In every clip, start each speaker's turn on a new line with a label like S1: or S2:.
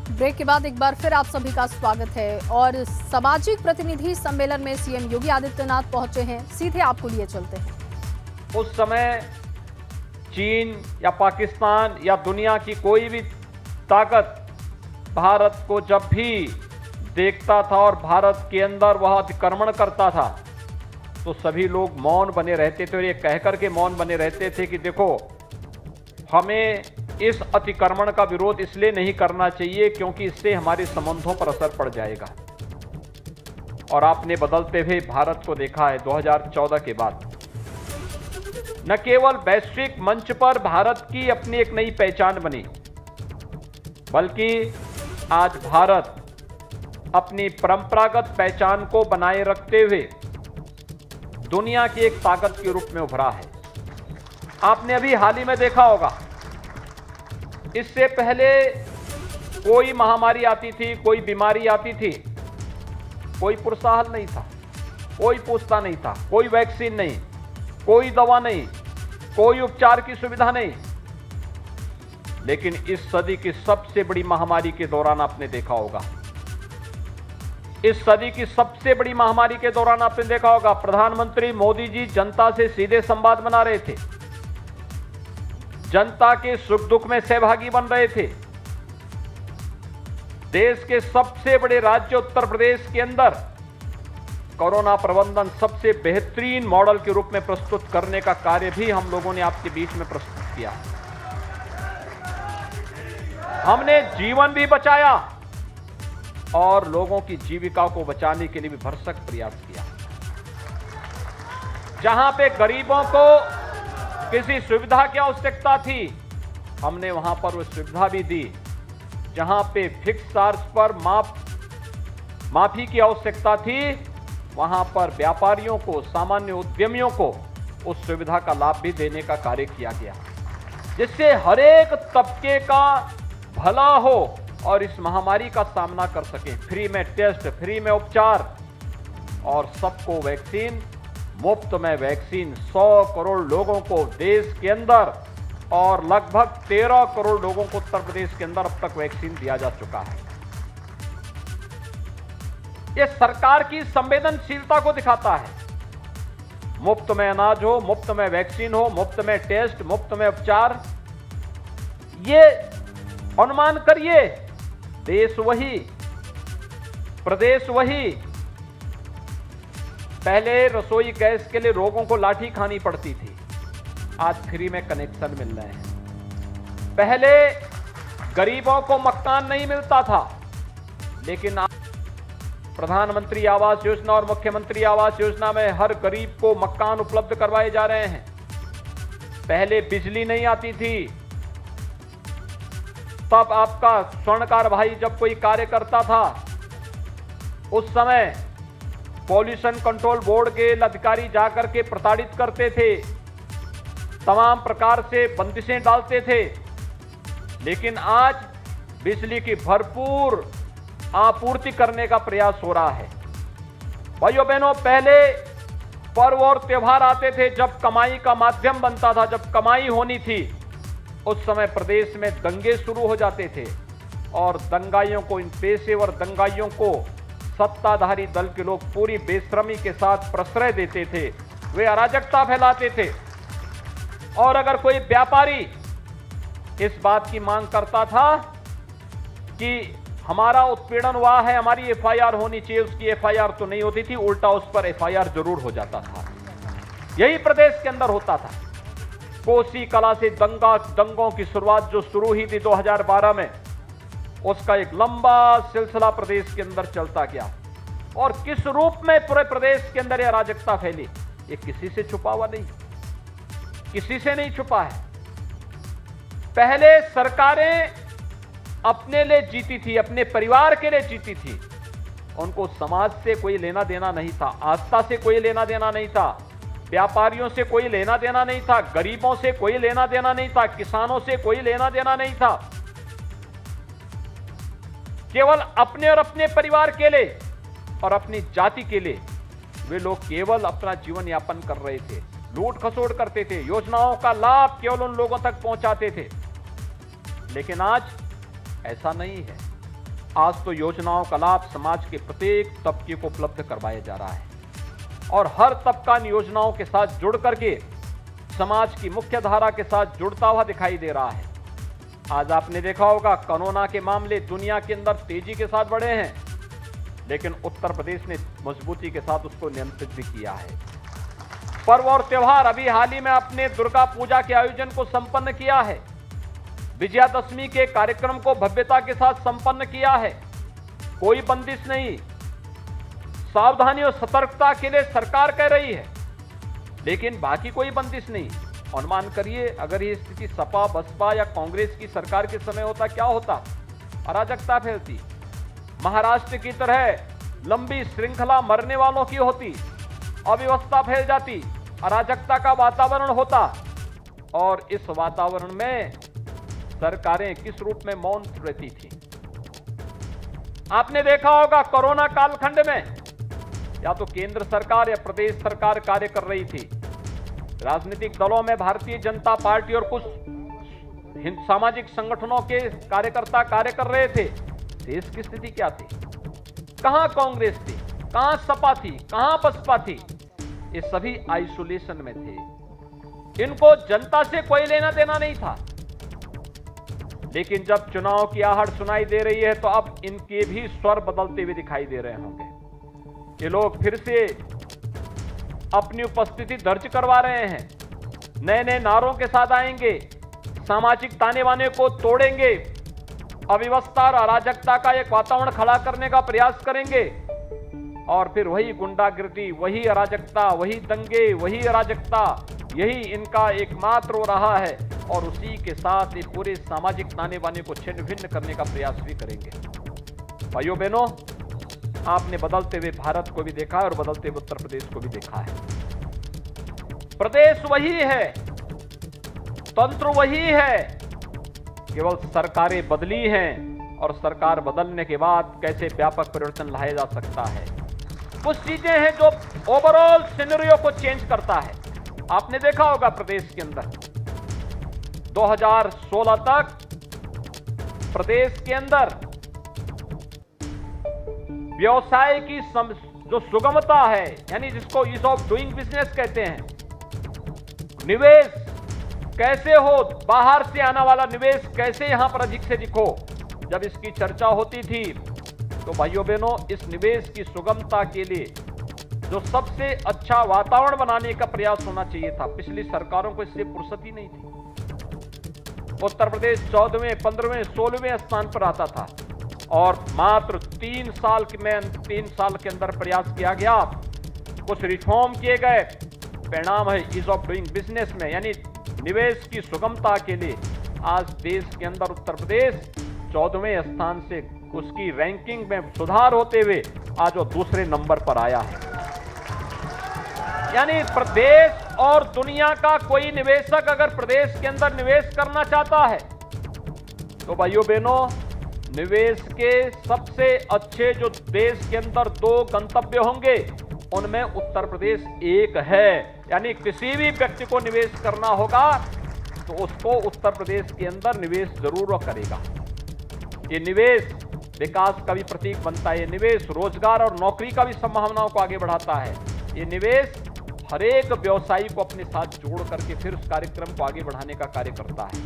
S1: Break के बाद एक बार फिर आप सभी का स्वागत है। और सामाजिक प्रतिनिधि सम्मेलन में सीएम योगी आदित्यनाथ पहुंचे हैं, सीधे आपको लिए चलते हैं।
S2: उस समय चीन या पाकिस्तान या दुनिया की कोई भी ताकत भारत को जब भी देखता था और भारत के अंदर वह अतिक्रमण करता था तो सभी लोग मौन बने रहते थे और ये कहकर के मौन बने रहते थे कि देखो, हमें इस अतिक्रमण का विरोध इसलिए नहीं करना चाहिए क्योंकि इससे हमारे संबंधों पर असर पड़ जाएगा। और आपने बदलते हुए भारत को देखा है 2014 के बाद। न केवल वैश्विक मंच पर भारत की अपनी एक नई पहचान बनी, बल्कि आज भारत अपनी परंपरागत पहचान को बनाए रखते हुए दुनिया की एक ताकत के रूप में उभरा है। आपने अभी हाल ही में देखा होगा, इससे पहले कोई महामारी आती थी, कोई बीमारी आती थी, कोई पुरसाहल नहीं था, कोई पूछता नहीं था, कोई वैक्सीन नहीं, कोई दवा नहीं, कोई उपचार की सुविधा नहीं। लेकिन इस सदी की सबसे बड़ी महामारी के दौरान आपने देखा होगा, इस सदी की सबसे बड़ी महामारी के दौरान आपने देखा होगा, प्रधानमंत्री मोदी जी जनता से सीधे संवाद बना रहे थे, जनता के सुख दुख में सहभागी बन रहे थे। देश के सबसे बड़े राज्य उत्तर प्रदेश के अंदर कोरोना प्रबंधन सबसे बेहतरीन मॉडल के रूप में प्रस्तुत करने का कार्य भी हम लोगों ने आपके बीच में प्रस्तुत किया। हमने जीवन भी बचाया और लोगों की जीविका को बचाने के लिए भी भरसक प्रयास किया। जहां पे गरीबों को किसी सुविधा की आवश्यकता थी, हमने वहां पर वो सुविधा भी दी। जहां पे फिक्स चार्ज पर माफी की आवश्यकता थी, वहां पर व्यापारियों को, सामान्य उद्यमियों को उस सुविधा का लाभ भी देने का कार्य किया गया, जिससे हर एक तबके का भला हो और इस महामारी का सामना कर सके। फ्री में टेस्ट, फ्री में उपचार और सबको वैक्सीन, मुफ्त में वैक्सीन 100 करोड़ लोगों को देश के अंदर और लगभग 13 करोड़ लोगों को उत्तर प्रदेश के अंदर अब तक वैक्सीन दिया जा चुका है। यह सरकार की संवेदनशीलता को दिखाता है। मुफ्त में अनाज हो, मुफ्त में वैक्सीन हो, मुफ्त में टेस्ट, मुफ्त में उपचार। ये अनुमान करिए, देश वही, प्रदेश वही। पहले रसोई गैस के लिए लोगों को लाठी खानी पड़ती थी, आज फ्री में कनेक्शन मिल रहे हैं। पहले गरीबों को मकान नहीं मिलता था, लेकिन आज प्रधानमंत्री आवास योजना और मुख्यमंत्री आवास योजना में हर गरीब को मकान उपलब्ध करवाए जा रहे हैं। पहले बिजली नहीं आती थी, तब आपका स्वर्णकार भाई जब कोई कार्य करता था, उस समय पॉल्यूशन कंट्रोल बोर्ड के अधिकारी जाकर के प्रताड़ित करते थे, तमाम प्रकार से बंदिशें डालते थे। लेकिन आज बिजली की भरपूर आपूर्ति करने का प्रयास हो रहा है। भाइयों बहनों, पहले पर्व और त्योहार आते थे जब कमाई का माध्यम बनता था, जब कमाई होनी थी, उस समय प्रदेश में दंगे शुरू हो जाते थे और दंगाइयों को, इन पेशेवर दंगाइयों को सत्ताधारी दल के लोग पूरी बेशर्मी के साथ प्रश्रय देते थे, वे अराजकता फैलाते थे। और अगर कोई व्यापारी इस बात की मांग करता था कि हमारा उत्पीड़न हुआ है, हमारी एफआईआर होनी चाहिए, उसकी एफआईआर तो नहीं होती थी, उल्टा उस पर एफआईआर जरूर हो जाता था। यही प्रदेश के अंदर होता था। कोसी कला से दंगों की शुरुआत जो शुरू हुई थी 2012 में, उसका एक लंबा सिलसिला प्रदेश के अंदर चलता गया। और किस रूप में पूरे प्रदेश के अंदर यह अराजकता फैली, ये किसी से छुपा हुआ नहीं, किसी से नहीं छुपा है। पहले सरकारें अपने लिए जीती थी, अपने परिवार के लिए जीती थी, उनको समाज से कोई लेना देना नहीं था, आस्था से कोई लेना देना नहीं था, व्यापारियों से कोई लेना देना नहीं था, गरीबों से कोई लेना देना नहीं था, किसानों से कोई लेना देना नहीं था। केवल अपने और अपने परिवार के लिए और अपनी जाति के लिए वे लोग केवल अपना जीवन यापन कर रहे थे, लूट खसोट करते थे, योजनाओं का लाभ केवल उन लोगों तक पहुंचाते थे। लेकिन आज ऐसा नहीं है। आज तो योजनाओं का लाभ समाज के प्रत्येक तबके को उपलब्ध करवाया जा रहा है और हर तबका इन योजनाओं के साथ जुड़ करके समाज की मुख्य धारा के साथ जुड़ता हुआ दिखाई दे रहा है। आज आपने देखा होगा कोरोना के मामले दुनिया के अंदर तेजी के साथ बढ़े हैं, लेकिन उत्तर प्रदेश ने मजबूती के साथ उसको नियंत्रित भी किया है। पर्व और त्योहार अभी हाल ही में अपने दुर्गा पूजा के आयोजन को संपन्न किया है, विजयादशमी के कार्यक्रम को भव्यता के साथ संपन्न किया है। कोई बंदिश नहीं, सावधानी और सतर्कता के लिए सरकार कह रही है, लेकिन बाकी कोई बंदिश नहीं। अनुमान करिए अगर ये स्थिति सपा बसपा या कांग्रेस की सरकार के समय होता, क्या होता? अराजकता फैलती, महाराष्ट्र की तरह लंबी श्रृंखला मरने वालों की होती, अव्यवस्था फैल जाती, अराजकता का वातावरण होता। और इस वातावरण में सरकारें किस रूप में मौन रहती थी? आपने देखा होगा कोरोना कालखंड में या तो केंद्र सरकार या प्रदेश सरकार कार्य कर रही थी। राजनीतिक दलों में भारतीय जनता पार्टी और कुछ सामाजिक संगठनों के कार्यकर्ता कार्य कर रहे थे। देश की स्थिति क्या थी? कहां कांग्रेस थी, कहां सपा थी, कहां बसपा थी? ये सभी आइसोलेशन में थे, इनको जनता से कोई लेना देना नहीं था। लेकिन जब चुनाव की आहट सुनाई दे रही है तो अब इनके भी स्वर बदलते हुए दिखाई दे रहे होंगे। ये लोग फिर से अपनी उपस्थिति दर्ज करवा रहे हैं, नए नए नारों के साथ आएंगे, सामाजिक ताने बाने को तोड़ेंगे, अव्यवस्था और अराजकता का एक वातावरण खड़ा करने का प्रयास करेंगे और फिर वही गुंडागिर्दी, वही अराजकता, वही दंगे, वही अराजकता, यही इनका एकमात्र हो रहा है और उसी के साथ ये पूरे सामाजिक ताने बाने को छिन्न भिन्न करने का प्रयास भी करेंगे। भाइयों बहनों, आपने बदलते हुए भारत को भी देखा है और बदलते हुए उत्तर प्रदेश को भी देखा है। प्रदेश वही है, तंत्र वही है, केवल सरकारें बदली हैं और सरकार बदलने के बाद कैसे व्यापक परिवर्तन लाया जा सकता है। कुछ चीजें हैं जो ओवरऑल सिनेरियो को चेंज करता है। आपने देखा होगा प्रदेश के अंदर 2016 तक प्रदेश के अंदर व्यवसाय की जो सुगमता है, यानी जिसको ईज ऑफ डूइंग बिजनेस कहते हैं, निवेश कैसे हो, बाहर से आने वाला निवेश कैसे यहां पर अधिक से अधिक हो, जब इसकी चर्चा होती थी तो भाइयों बहनों इस निवेश की सुगमता के लिए जो सबसे अच्छा वातावरण बनाने का प्रयास होना चाहिए था, पिछली सरकारों को इससे फुर्सत ही नहीं थी। उत्तर प्रदेश 14वें, 15वें, 16वें स्थान पर आता था और मात्र 3 साल के अंदर प्रयास किया गया, कुछ रिफॉर्म किए गए, परिणाम है ईज ऑफ डूइंग बिजनेस में, यानी निवेश की सुगमता के लिए आज देश के अंदर उत्तर प्रदेश 14वें स्थान से उसकी रैंकिंग में सुधार होते हुए आज वो दूसरे नंबर पर आया है। यानी प्रदेश और दुनिया का कोई निवेशक अगर प्रदेश के अंदर निवेश करना चाहता है तो भाइयों बहनों, निवेश के सबसे अच्छे जो देश के अंदर 2 गंतव्य होंगे उनमें उत्तर प्रदेश एक है। यानी किसी भी व्यक्ति को निवेश करना होगा तो उसको उत्तर प्रदेश के अंदर निवेश जरूर करेगा। ये निवेश विकास का भी प्रतीक बनता है, ये निवेश रोजगार और नौकरी का भी संभावनाओं को आगे बढ़ाता है, ये निवेश हर एक व्यवसायी को अपने साथ जोड़ करके फिर उस कार्यक्रम को आगे बढ़ाने का कार्य करता है,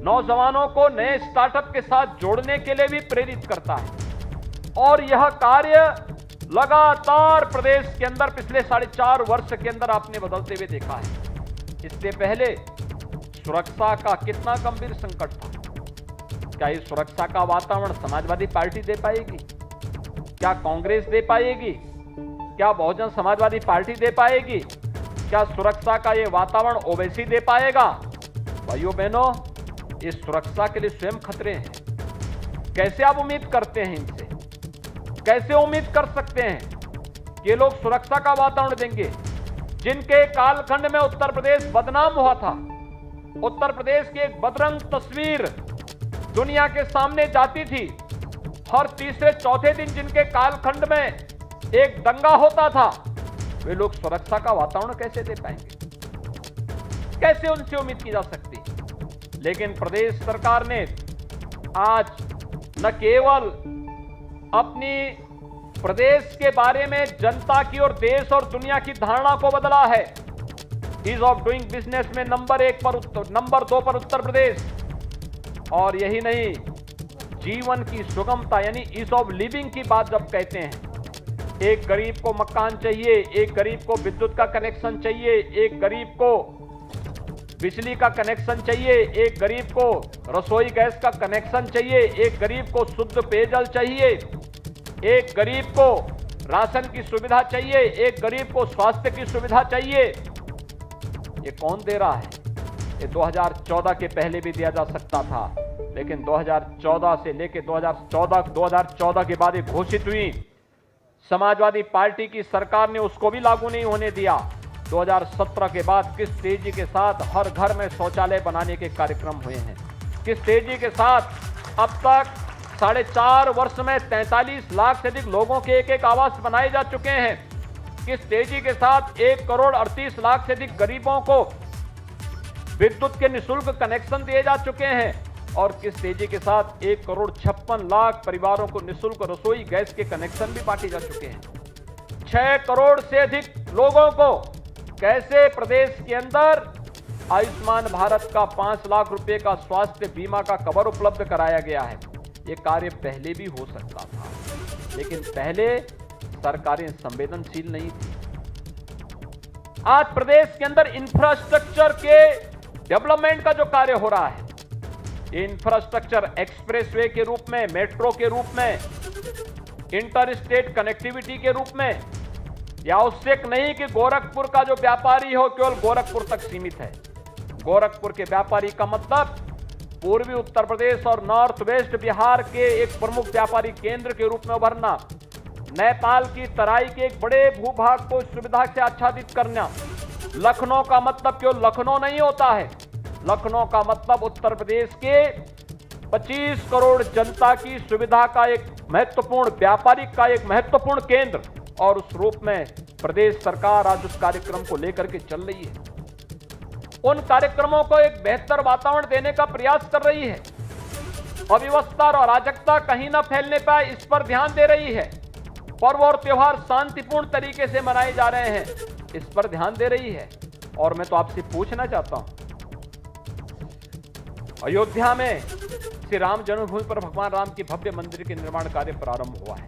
S2: नौजवानों को नए स्टार्टअप के साथ जोड़ने के लिए भी प्रेरित करता है। और यह कार्य लगातार प्रदेश के अंदर पिछले 4.5 वर्ष के अंदर आपने बदलते हुए देखा है। इससे पहले सुरक्षा का कितना गंभीर संकट था, क्या इस सुरक्षा का वातावरण समाजवादी पार्टी दे पाएगी? क्या कांग्रेस दे पाएगी? क्या बहुजन समाजवादी पार्टी दे पाएगी? क्या सुरक्षा का ये वातावरण ओवैसी दे पाएगा? भाइयों बहनों, इस सुरक्षा के लिए स्वयं खतरे हैं। कैसे आप उम्मीद करते हैं इनसे? कैसे उम्मीद कर सकते हैं कि ये लोग सुरक्षा का वातावरण देंगे? जिनके कालखंड में उत्तर प्रदेश बदनाम हुआ था, उत्तर प्रदेश की एक बदरंग तस्वीर दुनिया के सामने जाती थी, हर तीसरे चौथे दिन जिनके कालखंड में एक दंगा होता था, वे लोग सुरक्षा का वातावरण कैसे दे पाएंगे? कैसे उनसे उम्मीद की जा सकती? लेकिन प्रदेश सरकार ने आज न केवल अपनी प्रदेश के बारे में जनता की और देश और दुनिया की धारणा को बदला है। ईज ऑफ डूइंग बिजनेस में नंबर 2 पर उत्तर प्रदेश। और यही नहीं, जीवन की सुगमता यानी ईज ऑफ लिविंग की बात जब कहते हैं, एक गरीब को मकान चाहिए, एक गरीब को विद्युत का कनेक्शन चाहिए, एक गरीब को बिजली का कनेक्शन चाहिए, एक गरीब को रसोई गैस का कनेक्शन चाहिए, एक गरीब को शुद्ध पेयजल चाहिए, एक गरीब को राशन की सुविधा चाहिए, एक गरीब को स्वास्थ्य की सुविधा चाहिए। ये कौन दे रहा है? ये 2014 के पहले भी दिया जा सकता था, लेकिन 2014 से लेकर 2014 के बाद एक घोषित हुई समाजवादी पार्टी की सरकार ने उसको भी लागू नहीं होने दिया। 2017 के बाद किस तेजी के साथ हर घर में शौचालय बनाने के कार्यक्रम हुए हैं, किस तेजी के साथ अब तक 4.5 वर्ष में 43 लाख से अधिक लोगों के एक आवास बनाए जा चुके हैं, किस तेजी के साथ 1 करोड़ 38 लाख से अधिक गरीबों को विद्युत के निःशुल्क कनेक्शन दिए जा चुके हैं, और किस तेजी के साथ 1 करोड़ 56 लाख परिवारों को निःशुल्क रसोई गैस के कनेक्शन भी बांटे जा चुके हैं। 6 करोड़ से अधिक लोगों को कैसे प्रदेश के अंदर आयुष्मान भारत का 5 लाख रुपए का स्वास्थ्य बीमा का कवर उपलब्ध कराया गया है। ये कार्य पहले भी हो सकता था, लेकिन पहले सरकारें संवेदनशील नहीं थी। आज प्रदेश के अंदर इंफ्रास्ट्रक्चर के डेवलपमेंट का जो कार्य हो रहा है, इंफ्रास्ट्रक्चर एक्सप्रेसवे के रूप में, मेट्रो के रूप में, इंटर स्टेट कनेक्टिविटी के रूप में, यह आवश्यक नहीं कि गोरखपुर का जो व्यापारी हो केवल गोरखपुर तक सीमित है। गोरखपुर के व्यापारी का मतलब पूर्वी उत्तर प्रदेश और नॉर्थ वेस्ट बिहार के एक प्रमुख व्यापारी केंद्र के रूप में उभरना, नेपाल की तराई के एक बड़े भूभाग को सुविधा से आच्छादित करना। लखनऊ का मतलब केवल लखनऊ नहीं होता है, लखनऊ का मतलब उत्तर प्रदेश के 25 करोड़ जनता की सुविधा का एक महत्वपूर्ण व्यापारिक का एक महत्वपूर्ण केंद्र, और उस रूप में प्रदेश सरकार आज उस कार्यक्रम को लेकर के चल रही है। उन कार्यक्रमों को एक बेहतर वातावरण देने का प्रयास कर रही है। अव्यवस्था और अराजकता कहीं न फैलने पाए, इस पर ध्यान दे रही है। पर्व और त्योहार शांतिपूर्ण तरीके से मनाए जा रहे हैं, इस पर ध्यान दे रही है। और मैं तो आपसे पूछना चाहता हूं, अयोध्या में श्री राम जन्मभूमि पर भगवान राम के भव्य मंदिर के निर्माण कार्य प्रारंभ हुआ है।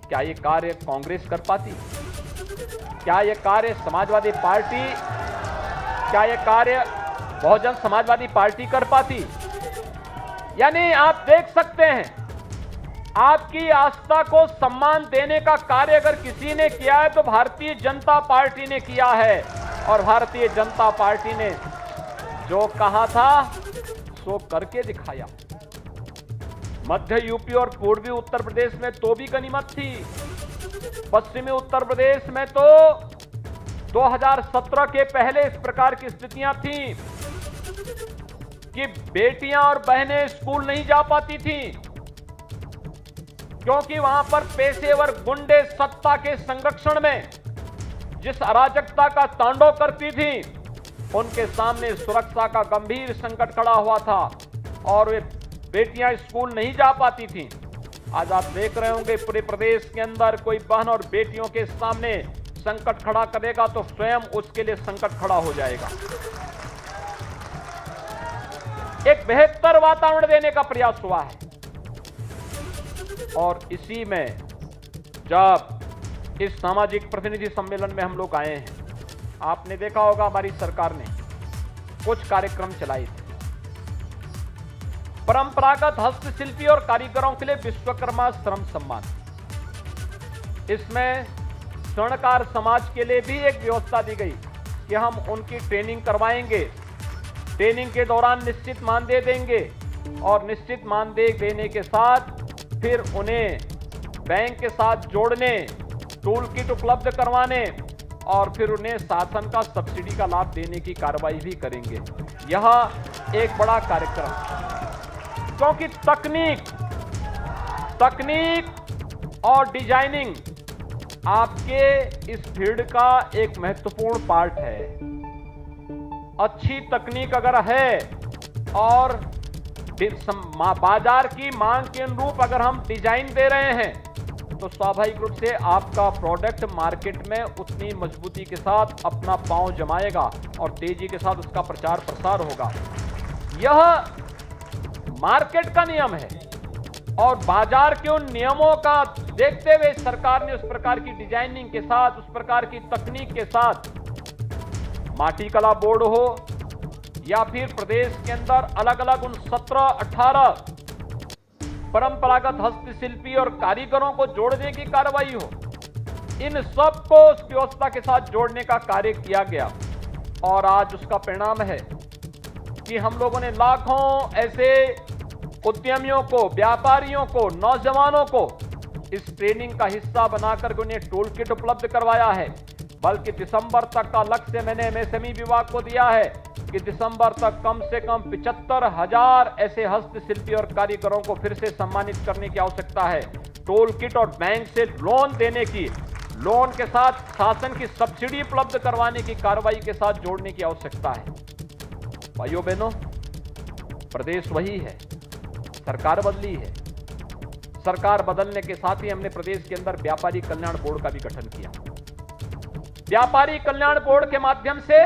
S2: क्या यह कार्य कांग्रेस कर पाती? क्या यह कार्य समाजवादी पार्टी, क्या यह कार्य बहुजन समाजवादी पार्टी कर पाती? यानी आप देख सकते हैं, आपकी आस्था को सम्मान देने का कार्य अगर किसी ने किया है तो भारतीय जनता पार्टी ने किया है। और भारतीय जनता पार्टी ने जो कहा था सो करके दिखाया। मध्य यूपी और पूर्वी उत्तर प्रदेश में तो भी गनीमत थी, पश्चिमी उत्तर प्रदेश में तो 2017 के पहले इस प्रकार की स्थितियां थी कि बेटियां और बहनें स्कूल नहीं जा पाती थी, क्योंकि वहां पर पेशेवर गुंडे सत्ता के संरक्षण में जिस अराजकता का तांडव करती थी, उनके सामने सुरक्षा का गंभीर संकट खड़ा हुआ था और वे बेटियां स्कूल नहीं जा पाती थीं। आज आप देख रहे होंगे पूरे प्रदेश के अंदर कोई बहन और बेटियों के सामने संकट खड़ा करेगा तो स्वयं उसके लिए संकट खड़ा हो जाएगा। एक बेहतर वातावरण देने का प्रयास हुआ है। और इसी में जब इस सामाजिक प्रतिनिधि सम्मेलन में हम लोग आए हैं, आपने देखा होगा हमारी सरकार ने कुछ कार्यक्रम चलाए थे। परंपरागत हस्तशिल्पी और कारीगरों के लिए विश्वकर्मा श्रम सम्मान, इसमें स्वर्णकार समाज के लिए भी एक व्यवस्था दी गई कि हम उनकी ट्रेनिंग करवाएंगे, ट्रेनिंग के दौरान निश्चित मानदेय देंगे और निश्चित मानदेय देने के साथ फिर उन्हें बैंक के साथ जोड़ने, टूल किट उपलब्ध करवाने और फिर उन्हें शासन का सब्सिडी का लाभ देने की कार्रवाई भी करेंगे। यह एक बड़ा कार्यक्रम, क्योंकि तकनीक और डिजाइनिंग आपके इस फील्ड का एक महत्वपूर्ण पार्ट है। अच्छी तकनीक अगर है और बाजार की मांग के अनुरूप अगर हम डिजाइन दे रहे हैं तो स्वाभाविक रूप से आपका प्रोडक्ट मार्केट में उतनी मजबूती के साथ अपना पांव जमाएगा और तेजी के साथ उसका प्रचार प्रसार होगा। यह मार्केट का नियम है और बाजार के उन नियमों का देखते हुए सरकार ने उस प्रकार की डिजाइनिंग के साथ, उस प्रकार की तकनीक के साथ माटी कला बोर्ड हो या फिर प्रदेश के अंदर अलग अलग उन 17-18 परंपरागत हस्तशिल्पी और कारीगरों को जोड़ने की कार्रवाई हो, इन सब को उस व्यवस्था के साथ जोड़ने का कार्य किया गया। और आज उसका परिणाम है कि हम लोगों ने लाखों ऐसे उद्यमियों को, व्यापारियों को, नौजवानों को इस ट्रेनिंग का हिस्सा बनाकर उन्हें टूल किट उपलब्ध करवाया है। बल्कि दिसंबर तक का लक्ष्य मैंने एमएसएमई विभाग को दिया है कि दिसंबर तक कम से कम 75,000 ऐसे हस्तशिल्पी और कारीगरों को फिर से सम्मानित करने की आवश्यकता है। टोल किट और बैंक से लोन देने की, लोन के साथ शासन की सब्सिडी उपलब्ध करवाने की कार्रवाई के साथ जोड़ने की आवश्यकता है। भाइयों बहनों, प्रदेश वही है, सरकार बदली है। सरकार बदलने के साथ ही हमने प्रदेश के अंदर व्यापारी कल्याण बोर्ड का भी गठन किया। व्यापारी कल्याण बोर्ड के माध्यम से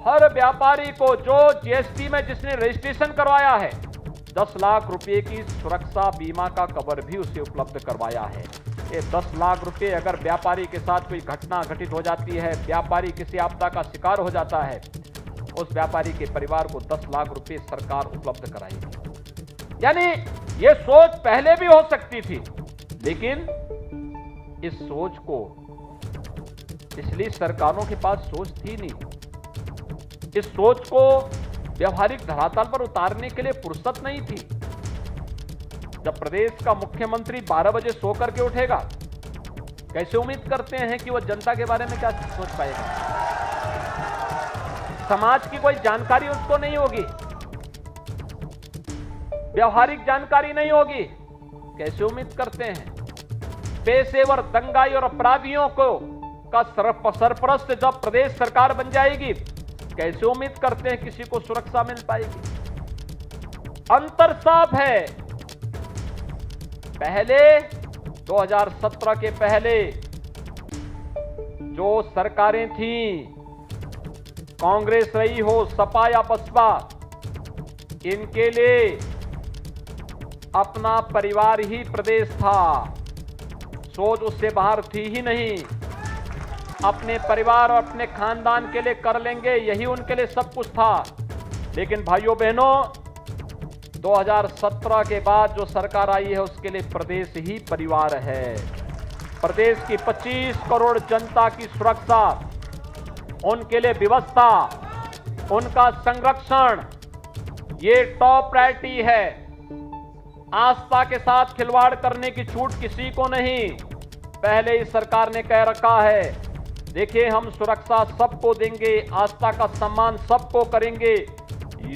S2: हर व्यापारी को जो जीएसटी में जिसने रजिस्ट्रेशन करवाया है 10 लाख रुपए की सुरक्षा बीमा का कवर भी उसे उपलब्ध करवाया है। ये 10 लाख रुपए अगर व्यापारी के साथ कोई घटना घटित हो जाती है, व्यापारी किसी आपदा का शिकार हो जाता है, उस व्यापारी के परिवार को 10 लाख रुपए सरकार उपलब्ध कराएगी। यानी ये सोच पहले भी हो सकती थी, लेकिन इस सोच को पिछली सरकारों के पास सोच थी नहीं। इस सोच को व्यवहारिक धरातल पर उतारने के लिए फुर्सत नहीं थी। जब प्रदेश का मुख्यमंत्री 12 बजे सो करके उठेगा, कैसे उम्मीद करते हैं कि वह जनता के बारे में क्या सोच पाएगा? समाज की कोई जानकारी उसको नहीं होगी, व्यवहारिक जानकारी नहीं होगी, कैसे उम्मीद करते हैं? पेशेवर दंगाई और अपराधियों को का सरपरस्त जब प्रदेश सरकार बन जाएगी, कैसे उम्मीद करते हैं किसी को सुरक्षा मिल पाएगी? अंतर साफ है। पहले 2017 के पहले जो सरकारें थीं, कांग्रेस रही हो, सपा या बसपा, इनके लिए अपना परिवार ही प्रदेश था। सोच उससे बाहर थी ही नहीं। अपने परिवार और अपने खानदान के लिए कर लेंगे, यही उनके लिए सब कुछ था। लेकिन भाइयों बहनों, 2017 के बाद जो सरकार आई है उसके लिए प्रदेश ही परिवार है। प्रदेश की 25 करोड़ जनता की सुरक्षा, उनके लिए व्यवस्था, उनका संरक्षण, ये टॉप प्रायोरिटी है। आस्था के साथ खिलवाड़ करने की छूट किसी को नहीं। पहले ही सरकार ने कह रखा है, देखिए हम सुरक्षा सबको देंगे, आस्था का सम्मान सबको करेंगे,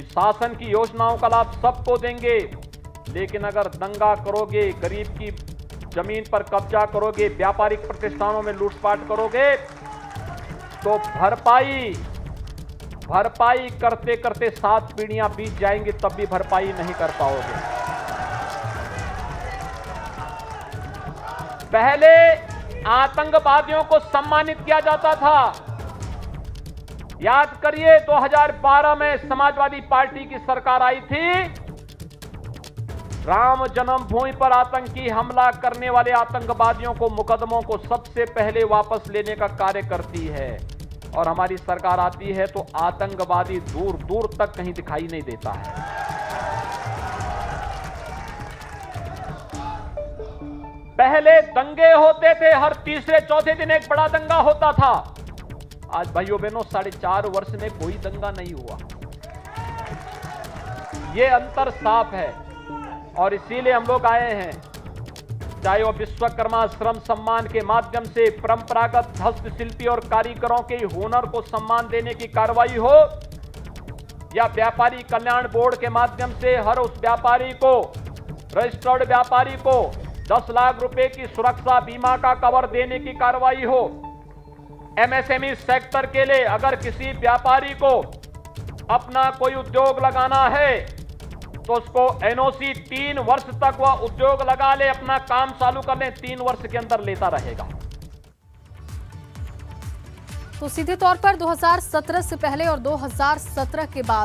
S2: शासन की योजनाओं का लाभ सबको देंगे, लेकिन अगर दंगा करोगे, गरीब की जमीन पर कब्जा करोगे, व्यापारिक प्रतिष्ठानों में लूटपाट करोगे, तो भरपाई करते करते 7 पीढ़ियां बीत जाएंगी, तब भी भरपाई नहीं कर पाओगे। पहले आतंकवादियों को सम्मानित किया जाता था। याद करिए, 2012 में समाजवादी पार्टी की सरकार आई थी। राम जन्मभूमि पर आतंकी हमला करने वाले आतंकवादियों को, मुकदमों को सबसे पहले वापस लेने का कार्य करती है। और हमारी सरकार आती है तो आतंकवादी दूर दूर तक कहीं दिखाई नहीं देता है। पहले दंगे होते थे, हर तीसरे चौथे दिन एक बड़ा दंगा होता था। आज भाइयों बहनों 4.5 वर्ष में कोई दंगा नहीं हुआ। ये अंतर साफ है और इसीलिए हम लोग आए हैं, चाहे वो विश्वकर्मा श्रम सम्मान के माध्यम से परंपरागत हस्तशिल्पी और कारीगरों के हुनर को सम्मान देने की कार्रवाई हो, या व्यापारी कल्याण बोर्ड के माध्यम से हर उस व्यापारी को, रजिस्टर्ड व्यापारी को 10 लाख रुपए की सुरक्षा बीमा का कवर देने की कार्रवाई हो। एमएसएमई सेक्टर के लिए अगर किसी व्यापारी को अपना कोई उद्योग लगाना है तो उसको एनओसी 3 वर्ष तक वह उद्योग लगा ले, अपना काम चालू कर ले, 3 वर्ष के अंदर लेता रहेगा।
S1: तो सीधे तौर पर 2017 से पहले और 2017 के बाद